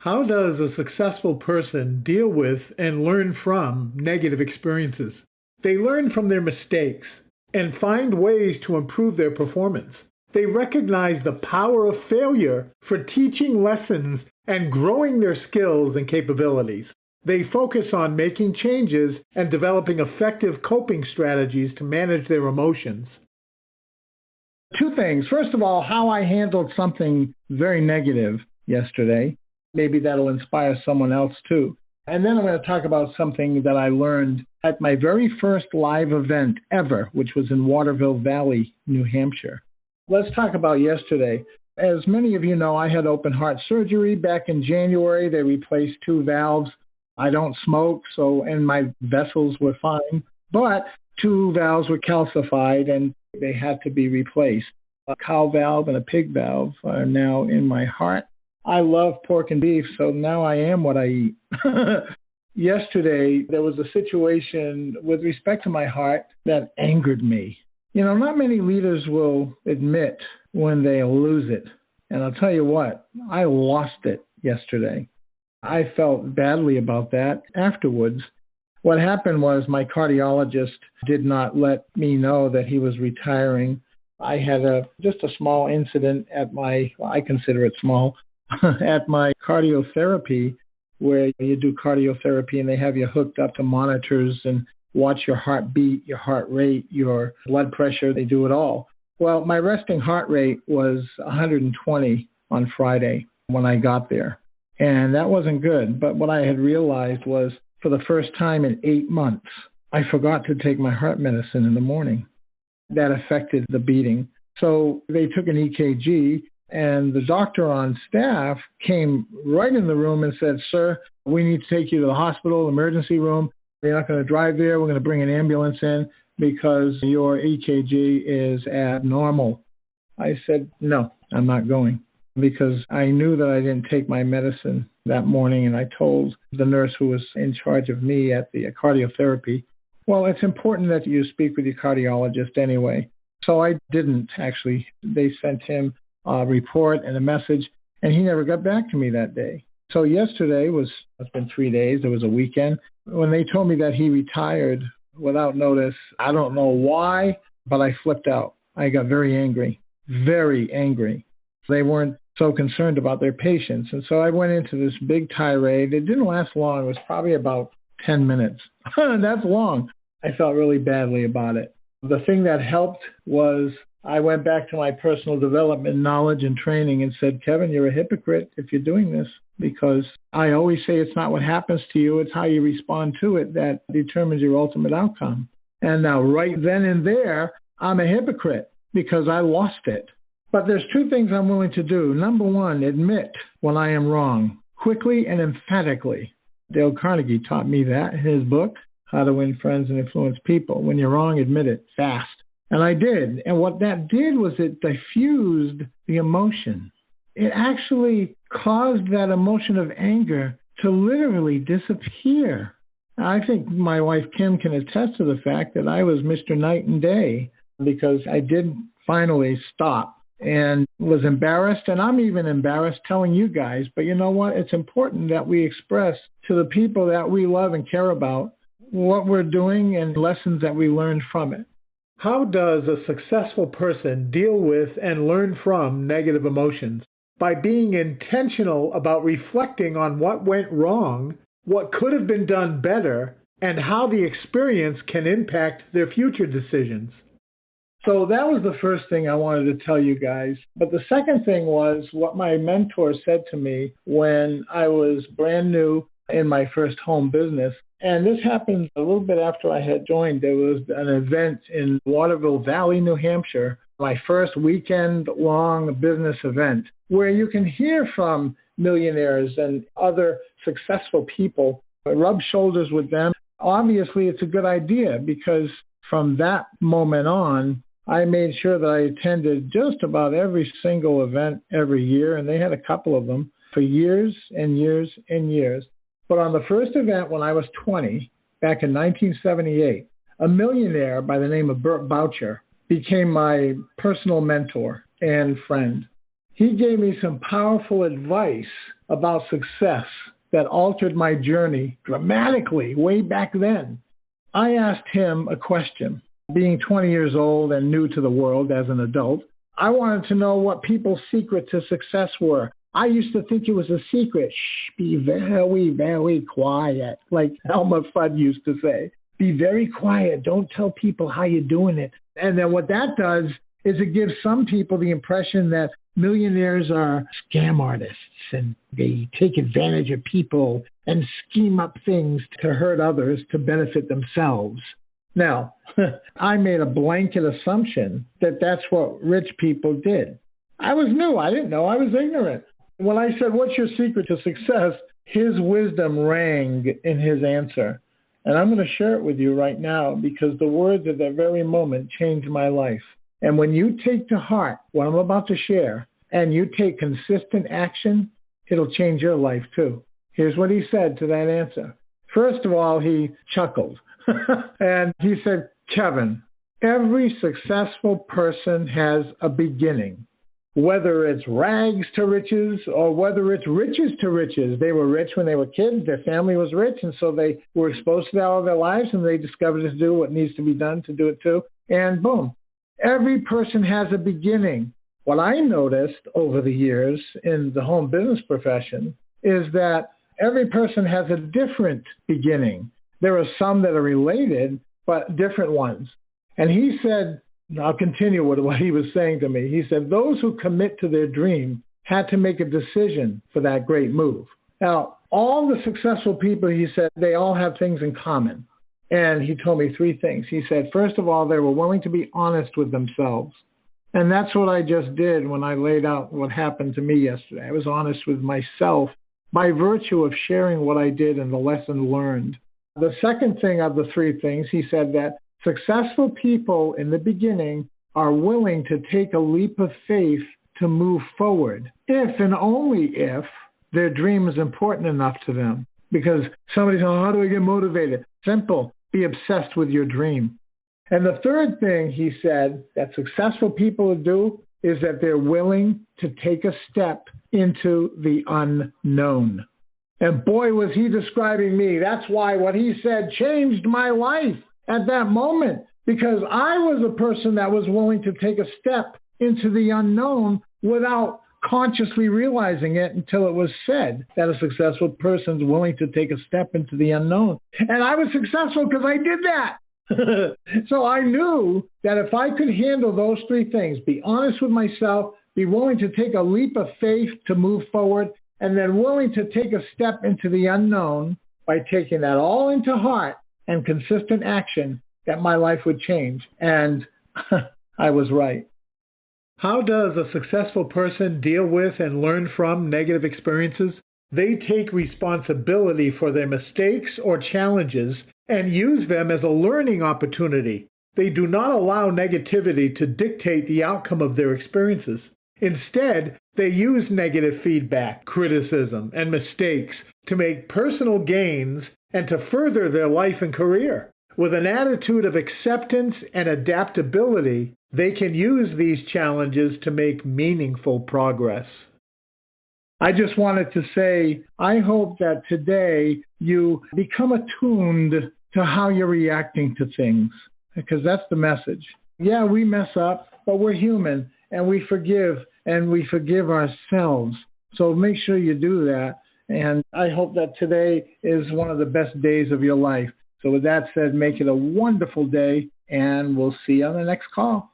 How does a successful person deal with and learn from negative experiences? They learn from their mistakes and find ways to improve their performance. They recognize the power of failure for teaching lessons and growing their skills and capabilities. They focus on making changes and developing effective coping strategies to manage their emotions. Two things. First of all, how I handled something very negative yesterday. Maybe that'll inspire someone else too. And then I'm going to talk about something that I learned at my very first live event ever, which was in Waterville Valley, New Hampshire. Let's talk about yesterday. As many of you know, I had open heart surgery back in January. They replaced 2 valves. I don't smoke, and my vessels were fine. But 2 valves were calcified and they had to be replaced. A cow valve and a pig valve are now in my heart. I love pork and beef, so now I am what I eat. Yesterday, there was a situation with respect to my heart that angered me. You know, not many leaders will admit when they lose it. And I'll tell you what, I lost it yesterday. I felt badly about that afterwards. What happened was my cardiologist did not let me know that he was retiring. I had just a small incident at I consider it small, at my cardiotherapy, where you do cardiotherapy and they have you hooked up to monitors and watch your heartbeat, your heart rate, your blood pressure. They do it all. Well, my resting heart rate was 120 on Friday when I got there. And that wasn't good. But what I had realized was for the first time in 8 months, I forgot to take my heart medicine in the morning. That affected the beating. So they took an EKG, and the doctor on staff came right in the room and said, "Sir, we need to take you to the hospital, emergency room. You're not going to drive there. We're going to bring an ambulance in because your EKG is abnormal." I said, "No, I'm not going," because I knew that I didn't take my medicine that morning, and I told the nurse who was in charge of me at the cardiotherapy, well, it's important that you speak with your cardiologist anyway. So I didn't, actually. They sent him a report and a message, and he never got back to me that day. So yesterday it's been 3 days, there was a weekend, when they told me that he retired without notice. I don't know why, but I flipped out. I got very angry. They weren't so concerned about their patients. And so I went into this big tirade. It didn't last long. It was probably about 10 minutes. That's long. I felt really badly about it. The thing that helped was I went back to my personal development knowledge and training and said, "Kevin, you're a hypocrite if you're doing this, because I always say it's not what happens to you, it's how you respond to it that determines your ultimate outcome." And now right then and there, I'm a hypocrite because I lost it. But there's 2 things I'm willing to do. Number 1, admit when I am wrong, quickly and emphatically. Dale Carnegie taught me that in his book, How to Win Friends and Influence People. When you're wrong, admit it fast. And I did. And what that did was it diffused the emotion. It actually caused that emotion of anger to literally disappear. I think my wife Kim can attest to the fact that I was Mr. Night and Day because I did finally stop and was embarrassed. And I'm even embarrassed telling you guys. But you know what? It's important that we express to the people that we love and care about what we're doing and lessons that we learned from it. How does a successful person deal with and learn from negative emotions? By being intentional about reflecting on what went wrong, what could have been done better, and how the experience can impact their future decisions. So that was the first thing I wanted to tell you guys. But the second thing was what my mentor said to me when I was brand new in my first home business. And this happened a little bit after I had joined. There was an event in Waterville Valley, New Hampshire, my first weekend-long business event, where you can hear from millionaires and other successful people, rub shoulders with them. Obviously, it's a good idea because from that moment on, I made sure that I attended just about every single event every year, and they had a couple of them for years and years and years. But on the first event when I was 20, back in 1978, a millionaire by the name of Burt Boucher became my personal mentor and friend. He gave me some powerful advice about success that altered my journey dramatically way back then. I asked him a question. Being 20 years old and new to the world as an adult, I wanted to know what people's secrets to success were. I used to think it was a secret. Shh, be very, very quiet, like Elmer Fudd used to say. Be very quiet. Don't tell people how you're doing it. And then what that does is it gives some people the impression that millionaires are scam artists and they take advantage of people and scheme up things to hurt others to benefit themselves. Now, I made a blanket assumption that that's what rich people did. I was new. I didn't know. I was ignorant. When I said, what's your secret to success? His wisdom rang in his answer. And I'm going to share it with you right now because the words at that very moment changed my life. And when you take to heart what I'm about to share and you take consistent action, it'll change your life too. Here's what he said to that answer. First of all, he chuckled. And he said, Kevin, every successful person has a beginning. Whether it's rags to riches or whether it's riches to riches. They were rich when they were kids. Their family was rich, and so they were exposed to that all their lives, and they discovered to do what needs to be done to do it too. And boom, every person has a beginning. What I noticed over the years in the home business profession is that every person has a different beginning. There are some that are related, but different ones. And he said, I'll continue with what he was saying to me. He said, those who commit to their dream had to make a decision for that great move. Now, all the successful people, he said, they all have things in common. And he told me three things. He said, first of all, they were willing to be honest with themselves. And that's what I just did when I laid out what happened to me yesterday. I was honest with myself by virtue of sharing what I did and the lesson learned. The second thing of the three things, he said that successful people in the beginning are willing to take a leap of faith to move forward, if and only if their dream is important enough to them. Because somebody says, how do I get motivated? Simple. Be obsessed with your dream. And the third thing he said that successful people do is that they're willing to take a step into the unknown. And boy, was he describing me. That's why what he said changed my life at that moment, because I was a person that was willing to take a step into the unknown without consciously realizing it until it was said that a successful person's willing to take a step into the unknown. And I was successful because I did that. So I knew that if I could handle those three things, be honest with myself, be willing to take a leap of faith to move forward, and then willing to take a step into the unknown by taking that all into heart and consistent action, that my life would change. And I was right. How does a successful person deal with and learn from negative experiences? They take responsibility for their mistakes or challenges and use them as a learning opportunity. They do not allow negativity to dictate the outcome of their experiences. Instead, they use negative feedback, criticism, and mistakes to make personal gains and to further their life and career. With an attitude of acceptance and adaptability, they can use these challenges to make meaningful progress. I just wanted to say, I hope that today you become attuned to how you're reacting to things, because that's the message. Yeah, we mess up, but we're human, and we forgive ourselves. So make sure you do that. And I hope that today is one of the best days of your life. So with that said, make it a wonderful day, and we'll see you on the next call.